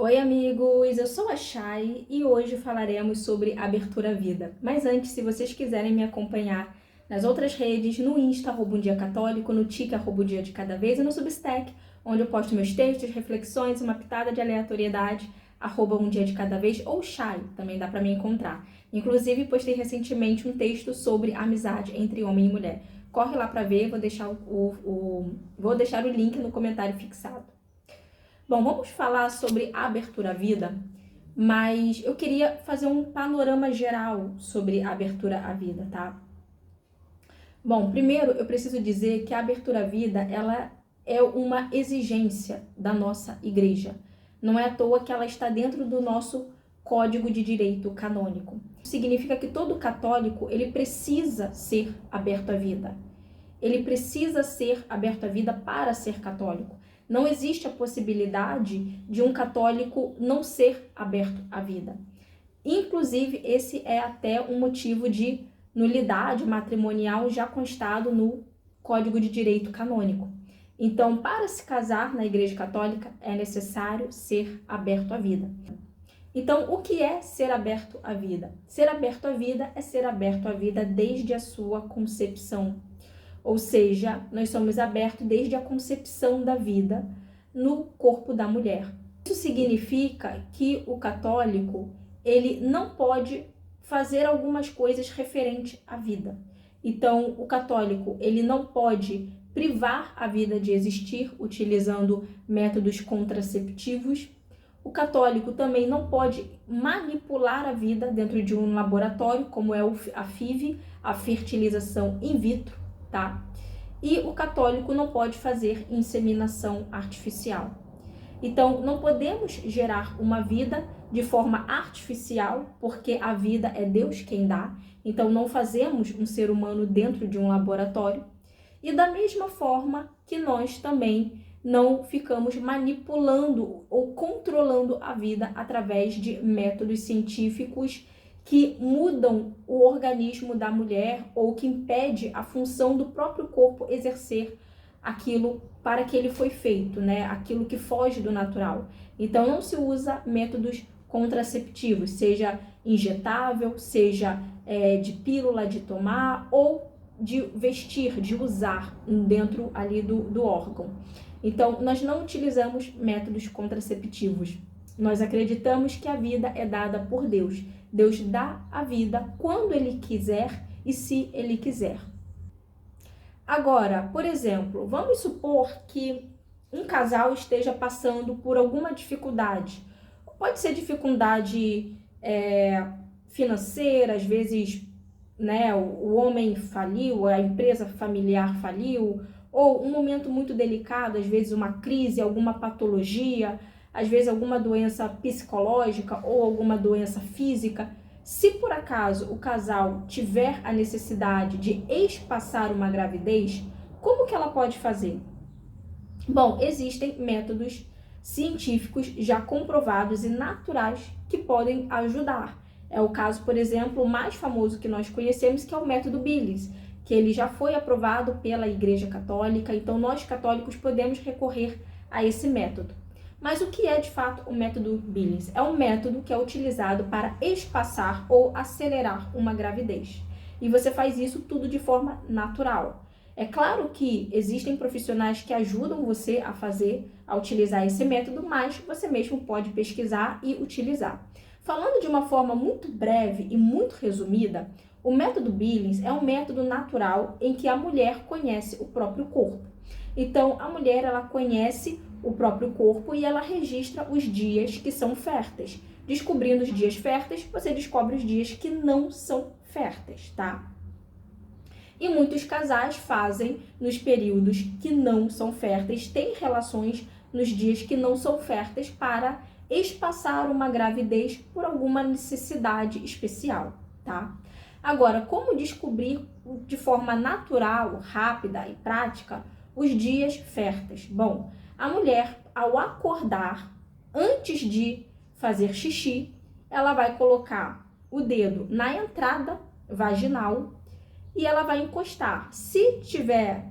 Oi, amigos! Eu sou a Chay e hoje falaremos sobre abertura à vida. Mas antes, se vocês quiserem me acompanhar nas outras redes, no Insta, @umdiacatólico, no Tic, @dia de cada vez, e no Substack, onde eu posto meus textos, reflexões, uma pitada de aleatoriedade, @dia de cada vez, ou Chay, também dá para me encontrar. Inclusive, postei recentemente um texto sobre amizade entre homem e mulher. Corre lá para ver, vou deixar o link no comentário fixado. Bom, vamos falar sobre a abertura à vida, mas eu queria fazer um panorama geral sobre a abertura à vida, tá? Bom, primeiro eu preciso dizer que a abertura à vida, ela é uma exigência da nossa igreja. Não é à toa que ela está dentro do nosso Código de Direito Canônico. Significa que todo católico, ele precisa ser aberto à vida. Ele precisa ser aberto à vida para ser católico. Não existe a possibilidade de um católico não ser aberto à vida. Inclusive, esse é até um motivo de nulidade matrimonial já constado no Código de Direito Canônico. Então, para se casar na Igreja Católica, é necessário ser aberto à vida. Então, o que é ser aberto à vida? Ser aberto à vida é ser aberto à vida desde a sua concepção. Ou seja, nós somos abertos desde a concepção da vida no corpo da mulher. Isso significa que o católico, ele não pode fazer algumas coisas referentes à vida. Então, o católico, ele não pode privar a vida de existir utilizando métodos contraceptivos. O católico também não pode manipular a vida dentro de um laboratório, como é a FIV, a fertilização in vitro. Tá? E o católico não pode fazer inseminação artificial. Então, não podemos gerar uma vida de forma artificial, porque a vida é Deus quem dá. Então, não fazemos um ser humano dentro de um laboratório. E da mesma forma que nós também não ficamos manipulando ou controlando a vida através de métodos científicos que mudam o organismo da mulher ou que impede a função do próprio corpo exercer aquilo para que ele foi feito, né? Aquilo que foge do natural. Então não se usa métodos contraceptivos, seja injetável, seja de pílula de tomar ou de vestir, de usar dentro ali do órgão. Então nós não utilizamos métodos contraceptivos. Nós acreditamos que a vida é dada por Deus. Deus dá a vida quando Ele quiser e se Ele quiser. Agora, por exemplo, vamos supor que um casal esteja passando por alguma dificuldade. Pode ser dificuldade financeira, às vezes, né, o homem faliu, a empresa familiar faliu, ou um momento muito delicado, às vezes uma crise, alguma patologia, às vezes alguma doença psicológica ou alguma doença física. Se por acaso o casal tiver a necessidade de espaçar uma gravidez, como que ela pode fazer? Bom, existem métodos científicos já comprovados e naturais que podem ajudar. É o caso, por exemplo, o mais famoso que nós conhecemos, que é o método Billings, que ele já foi aprovado pela Igreja Católica, então nós católicos podemos recorrer a esse método. Mas o que é de fato o método Billings? É um método que é utilizado para espaçar ou acelerar uma gravidez. E você faz isso tudo de forma natural. É claro que existem profissionais que ajudam você a utilizar esse método, mas você mesmo pode pesquisar e utilizar. Falando de uma forma muito breve e muito resumida, o método Billings é um método natural em que a mulher conhece o próprio corpo. Então, a mulher, ela conhece o próprio corpo e ela registra os dias que são férteis. Descobrindo os dias férteis, você descobre os dias que não são férteis, tá? E muitos casais fazem nos períodos que não são férteis, têm relações nos dias que não são férteis para espaçar uma gravidez por alguma necessidade especial, tá? Agora, como descobrir de forma natural, rápida e prática os dias férteis? Bom, a mulher, ao acordar, antes de fazer xixi, ela vai colocar o dedo na entrada vaginal e ela vai encostar. Se tiver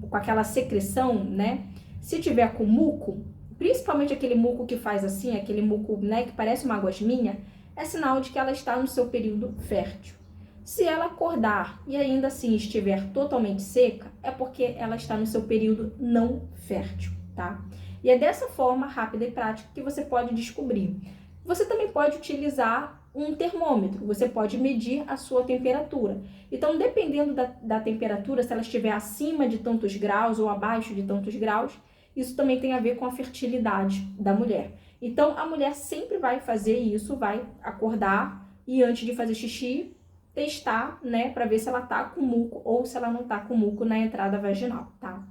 com aquela secreção, né? Se tiver com muco, principalmente aquele muco que faz assim, aquele muco, né, que parece uma gosminha, é sinal de que ela está no seu período fértil. Se ela acordar e ainda assim estiver totalmente seca, é porque ela está no seu período não fértil, tá? E é dessa forma rápida e prática que você pode descobrir. Você também pode utilizar um termômetro, você pode medir a sua temperatura. Então, dependendo da temperatura, se ela estiver acima de tantos graus ou abaixo de tantos graus, isso também tem a ver com a fertilidade da mulher. Então, a mulher sempre vai fazer isso, vai acordar e antes de fazer xixi, testar, né, para ver se ela tá com muco ou se ela não tá com muco na entrada vaginal, tá?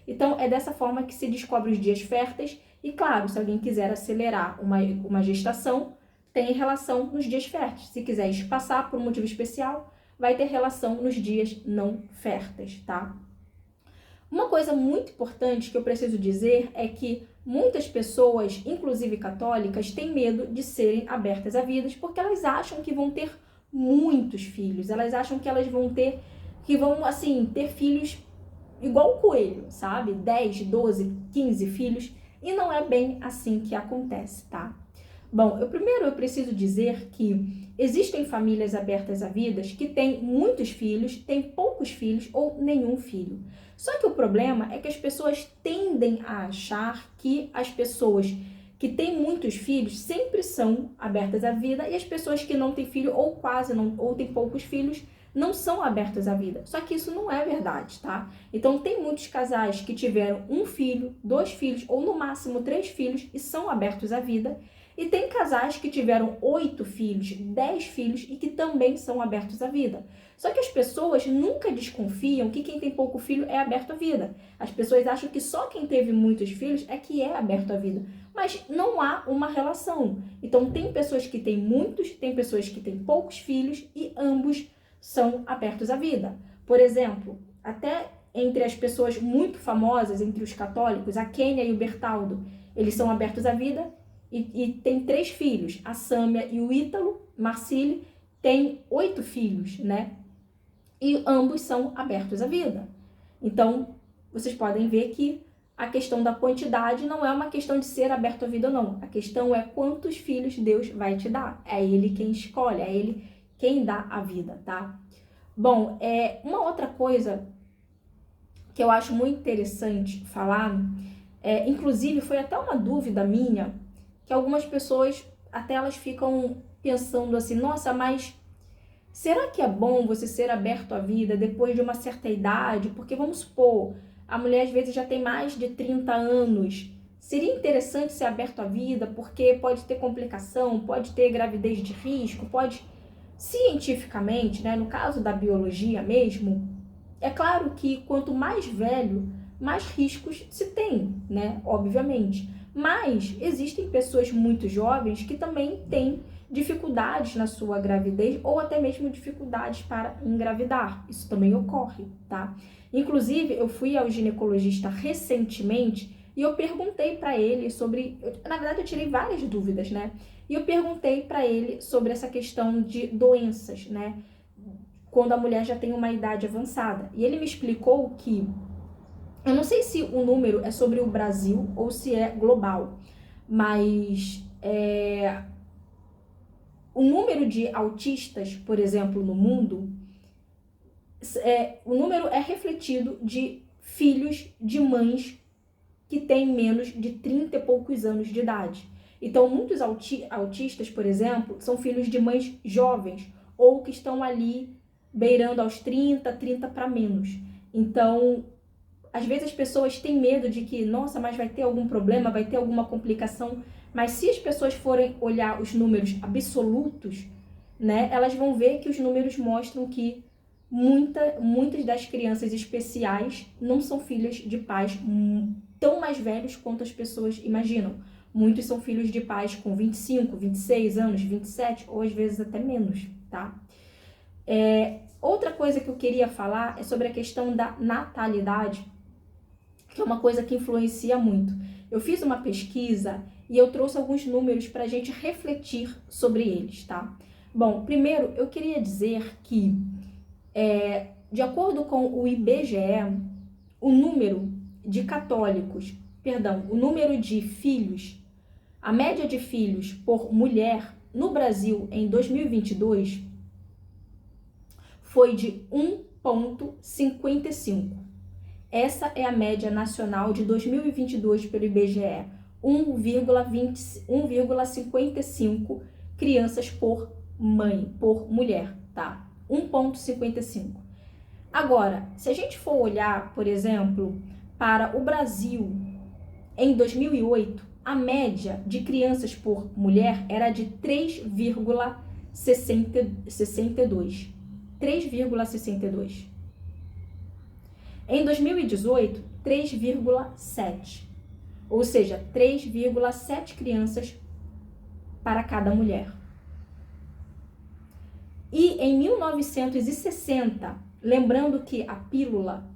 Então, é dessa forma que se descobre os dias férteis e, claro, se alguém quiser acelerar uma gestação, tem relação nos dias férteis. Se quiser espaçar por um motivo especial, vai ter relação nos dias não férteis, tá? Uma coisa muito importante que eu preciso dizer é que muitas pessoas, inclusive católicas, têm medo de serem abertas à vida porque elas acham que vão ter muitos filhos. Elas acham que elas vão ter, assim, ter filhos igual o coelho, sabe? 10, 12, 15 filhos. E não é bem assim que acontece, tá? Bom, primeiro eu preciso dizer que existem famílias abertas à vida que têm muitos filhos, têm poucos filhos ou nenhum filho. Só que o problema é que as pessoas tendem a achar que as pessoas que têm muitos filhos sempre são abertas à vida e as pessoas que não têm filho ou quase não, ou têm poucos filhos, não são abertas à vida. Só que isso não é verdade, tá? Então, tem muitos casais que tiveram um filho, 2 filhos ou no máximo 3 filhos e são abertos à vida. E tem casais que tiveram 8 filhos, 10 filhos e que também são abertos à vida. Só que as pessoas nunca desconfiam que quem tem pouco filho é aberto à vida. As pessoas acham que só quem teve muitos filhos é que é aberto à vida. Mas não há uma relação. Então, tem pessoas que têm muitos, tem pessoas que têm poucos filhos e ambos são abertos à vida. Por exemplo, até entre as pessoas muito famosas, entre os católicos, a Kênia e o Bertaldo, eles são abertos à vida e têm 3 filhos. A Sâmia e o Ítalo, Marcílio, têm 8 filhos, né? E ambos são abertos à vida. Então, vocês podem ver que a questão da quantidade não é uma questão de ser aberto à vida ou não. A questão é quantos filhos Deus vai te dar. É Ele quem escolhe, é Ele quem dá a vida, tá? Bom, uma outra coisa que eu acho muito interessante falar, inclusive foi até uma dúvida minha, que algumas pessoas, até elas ficam pensando assim, nossa, mas será que é bom você ser aberto à vida depois de uma certa idade? Porque vamos supor, a mulher às vezes já tem mais de 30 anos, seria interessante ser aberto à vida porque pode ter complicação, pode ter gravidez de risco, pode... Cientificamente, né, no caso da biologia mesmo, é claro que quanto mais velho, mais riscos se tem, né, obviamente. Mas existem pessoas muito jovens que também têm dificuldades na sua gravidez ou até mesmo dificuldades para engravidar. Isso também ocorre, tá? Inclusive, eu fui ao ginecologista recentemente e eu perguntei para ele sobre... Na verdade, eu tirei várias dúvidas, né? E eu perguntei para ele sobre essa questão de doenças, né? Quando a mulher já tem uma idade avançada. E ele me explicou que, eu não sei se o número é sobre o Brasil ou se é global, mas o número de autistas, por exemplo, no mundo, o número é refletido de filhos de mães que têm menos de 30 e poucos anos de idade. Então, muitos autistas, por exemplo, são filhos de mães jovens ou que estão ali beirando aos 30 para menos. Então, às vezes as pessoas têm medo de que, nossa, mas vai ter algum problema, vai ter alguma complicação. Mas se as pessoas forem olhar os números absolutos, né, elas vão ver que os números mostram que muitas das crianças especiais não são filhas de pais tão mais velhos quanto as pessoas imaginam. Muitos são filhos de pais com 25, 26 anos, 27 ou às vezes até menos, tá? Outra coisa que eu queria falar é sobre a questão da natalidade, que é uma coisa que influencia muito. Eu fiz uma pesquisa e eu trouxe alguns números para a gente refletir sobre eles, tá? Bom, primeiro eu queria dizer que, de acordo com o IBGE, o número de católicos o número de filhos, a média de filhos por mulher no Brasil em 2022 foi de 1,55. Essa é a média nacional de 2022 pelo IBGE, 1,55 crianças por mulher, tá? 1,55. Agora, se a gente for olhar, por exemplo, para o Brasil, em 2008, a média de crianças por mulher era de 3,62. 3,62. Em 2018, 3,7. Ou seja, 3,7 crianças para cada mulher. E em 1960, lembrando que a pílula,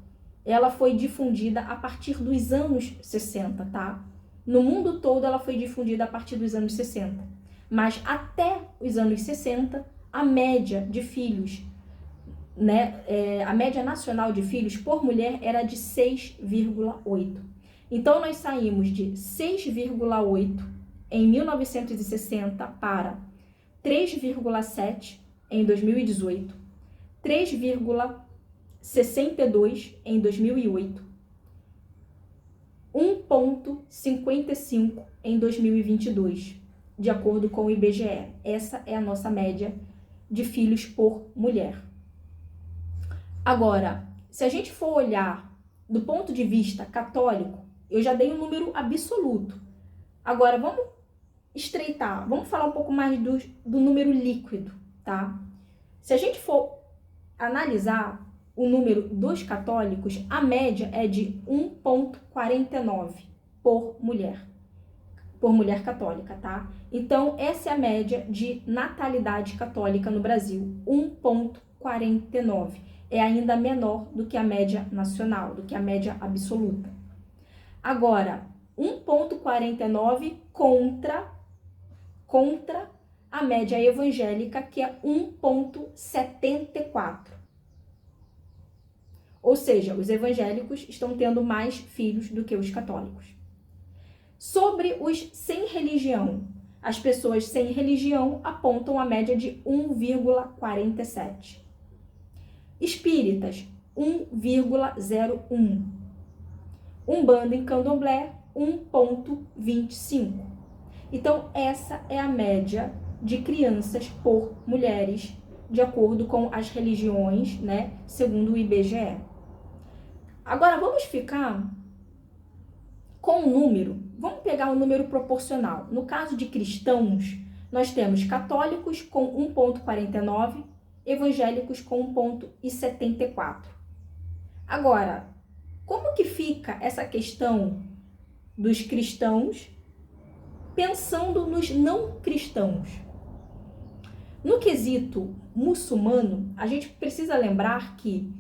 ela foi difundida a partir dos anos 60, tá? No mundo todo ela foi difundida a partir dos anos 60. Mas até os anos 60, a média de filhos, né, a média nacional de filhos por mulher era de 6,8. Então, nós saímos de 6,8 em 1960 para 3,7 em 2018, 3,62 em 2008, 1,55 em 2022, de acordo com o IBGE. Essa é a nossa média de filhos por mulher. Agora, se a gente for olhar do ponto de vista católico, eu já dei um número absoluto. Agora, vamos estreitar, vamos falar um pouco mais do número líquido, tá? Se a gente for analisar o número dos católicos, a média é de 1,49 por mulher católica, tá? Então, essa é a média de natalidade católica no Brasil, 1,49. É ainda menor do que a média nacional, do que a média absoluta. Agora, 1,49 contra a média evangélica, que é 1,74. Ou seja, os evangélicos estão tendo mais filhos do que os católicos. Sobre os sem religião, as pessoas sem religião apontam a média de 1,47. Espíritas, 1,01. Umbanda e Candomblé, 1,25. Então, essa é a média de crianças por mulheres, de acordo com as religiões, né, segundo o IBGE. Agora, vamos ficar com o número. Vamos pegar o número proporcional. No caso de cristãos, nós temos católicos com 1,49, evangélicos com 1,74. Agora, como que fica essa questão dos cristãos pensando nos não cristãos? No quesito muçulmano, a gente precisa lembrar que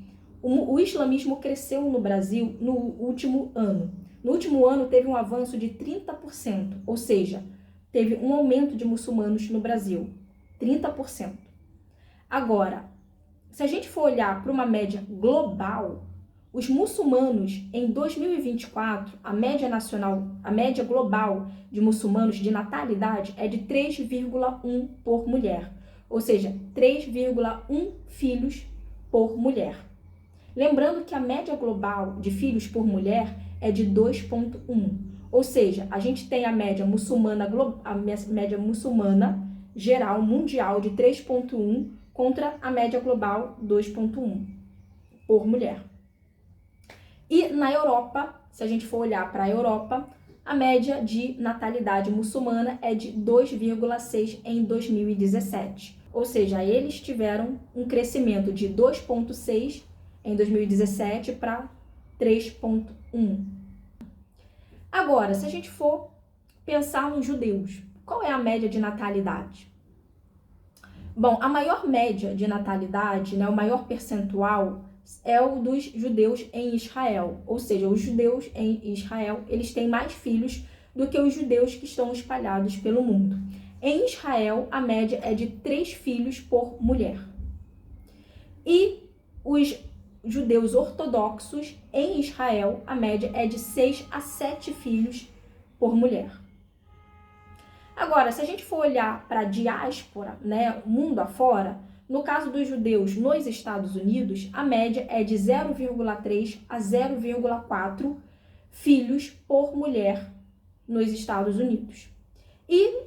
o islamismo cresceu no Brasil no último ano. No último ano teve um avanço de 30%, ou seja, teve um aumento de muçulmanos no Brasil, 30%. Agora, se a gente for olhar para uma média global, os muçulmanos em 2024, a média global de muçulmanos de natalidade é de 3,1 por mulher, ou seja, 3,1 filhos por mulher. Lembrando que a média global de filhos por mulher é de 2,1, ou seja, a gente tem a média muçulmana geral mundial de 3,1 contra a média global 2,1 por mulher. E na Europa, se a gente for olhar para a Europa, a média de natalidade muçulmana é de 2,6 em 2017. Ou seja, eles tiveram um crescimento de 2,6 em 2017 para 3,1. Agora, se a gente for pensar nos judeus, qual é a média de natalidade? Bom, a maior média de natalidade, né, o maior percentual é o dos judeus em Israel. Ou seja, os judeus em Israel, eles têm mais filhos do que os judeus que estão espalhados pelo mundo. Em Israel, a média é de 3 filhos por mulher. E os judeus ortodoxos em Israel, a média é de 6 a 7 filhos por mulher. Agora, se a gente for olhar para a diáspora, né, mundo afora, no caso dos judeus nos Estados Unidos, a média é de 0,3 a 0,4 filhos por mulher nos Estados Unidos. E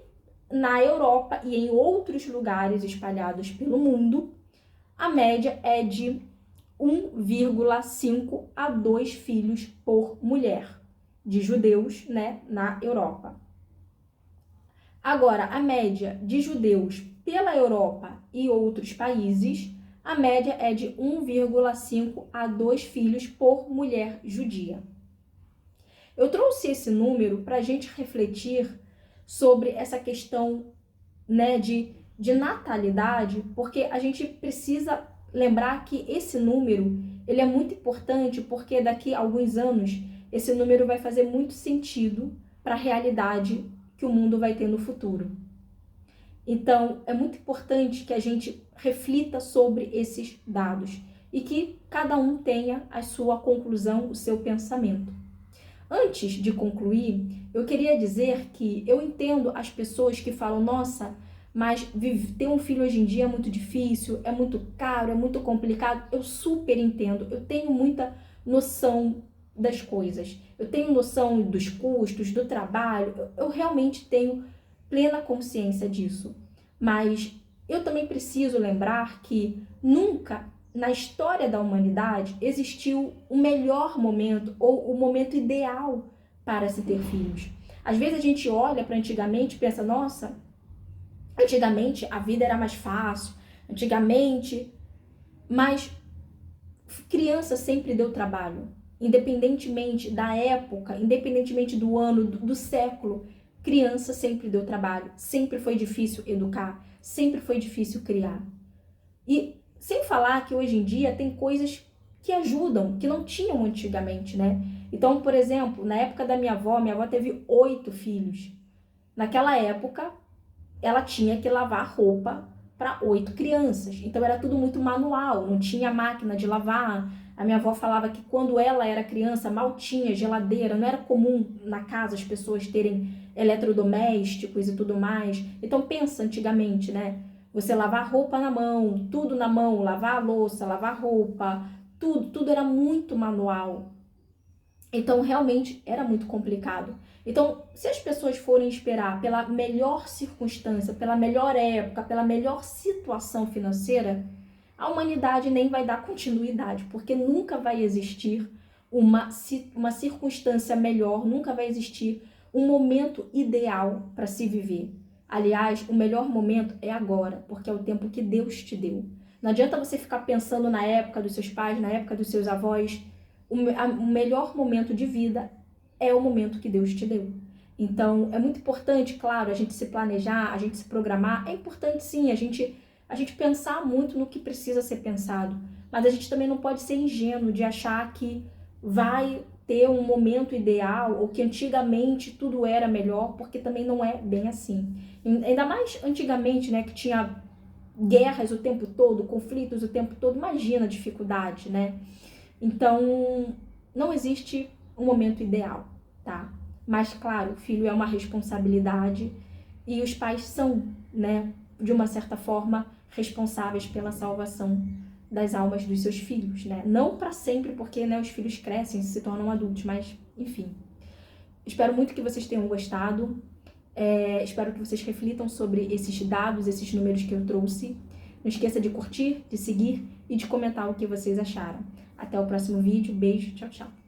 na Europa e em outros lugares espalhados pelo mundo, a média é de 1,5 a 2 filhos por mulher de judeus, né, na Europa. Agora, a média de judeus pela Europa e outros países, a média é de 1,5 a 2 filhos por mulher judia. Eu trouxe esse número para a gente refletir sobre essa questão, né, de natalidade, porque a gente precisa lembrar que esse número ele é muito importante, porque daqui a alguns anos esse número vai fazer muito sentido para a realidade que o mundo vai ter no futuro. Então, é muito importante que a gente reflita sobre esses dados e que cada um tenha a sua conclusão, o seu pensamento. Antes de concluir, eu queria dizer que eu entendo as pessoas que falam, nossa, mas ter um filho hoje em dia é muito difícil, é muito caro, é muito complicado. Eu super entendo, eu tenho muita noção das coisas. Eu tenho noção dos custos, do trabalho, eu realmente tenho plena consciência disso. Mas eu também preciso lembrar que nunca na história da humanidade existiu o melhor momento ou o momento ideal para se ter filhos. Às vezes a gente olha para antigamente e pensa, nossa, antigamente a vida era mais fácil, antigamente, mas criança sempre deu trabalho. Independentemente da época, independentemente do ano, do século, criança sempre deu trabalho, sempre foi difícil educar, sempre foi difícil criar. E sem falar que hoje em dia tem coisas que ajudam, que não tinham antigamente, né? Então, por exemplo, na época da minha avó teve 8 filhos. Naquela época, ela tinha que lavar roupa para 8 crianças. Então, era tudo muito manual, não tinha máquina de lavar. A minha avó falava que quando ela era criança, mal tinha geladeira, não era comum na casa as pessoas terem eletrodomésticos e tudo mais. Então, pensa antigamente, né? Você lavar roupa na mão, tudo na mão, lavar a louça, lavar roupa, tudo era muito manual. Então, realmente, era muito complicado. Então, se as pessoas forem esperar pela melhor circunstância, pela melhor época, pela melhor situação financeira, a humanidade nem vai dar continuidade, porque nunca vai existir uma circunstância melhor, nunca vai existir um momento ideal para se viver. Aliás, o melhor momento é agora, porque é o tempo que Deus te deu. Não adianta você ficar pensando na época dos seus pais, na época dos seus avós. O melhor momento de vida é o momento que Deus te deu. Então, é muito importante, claro, a gente se planejar, a gente se programar. É importante, sim, a gente pensar muito no que precisa ser pensado. Mas a gente também não pode ser ingênuo de achar que vai ter um momento ideal ou que antigamente tudo era melhor, porque também não é bem assim. Ainda mais antigamente, né, que tinha guerras o tempo todo, conflitos o tempo todo, imagina a dificuldade, né? Então, não existe um momento ideal, tá? Mas, claro, filho é uma responsabilidade e os pais são, né, de uma certa forma, responsáveis pela salvação das almas dos seus filhos, né? Não para sempre, porque, né, os filhos crescem, se tornam adultos, mas, enfim. Espero muito que vocês tenham gostado. Espero que vocês reflitam sobre esses dados, esses números que eu trouxe. Não esqueça de curtir, de seguir e de comentar o que vocês acharam. Até o próximo vídeo. Beijo, tchau, tchau.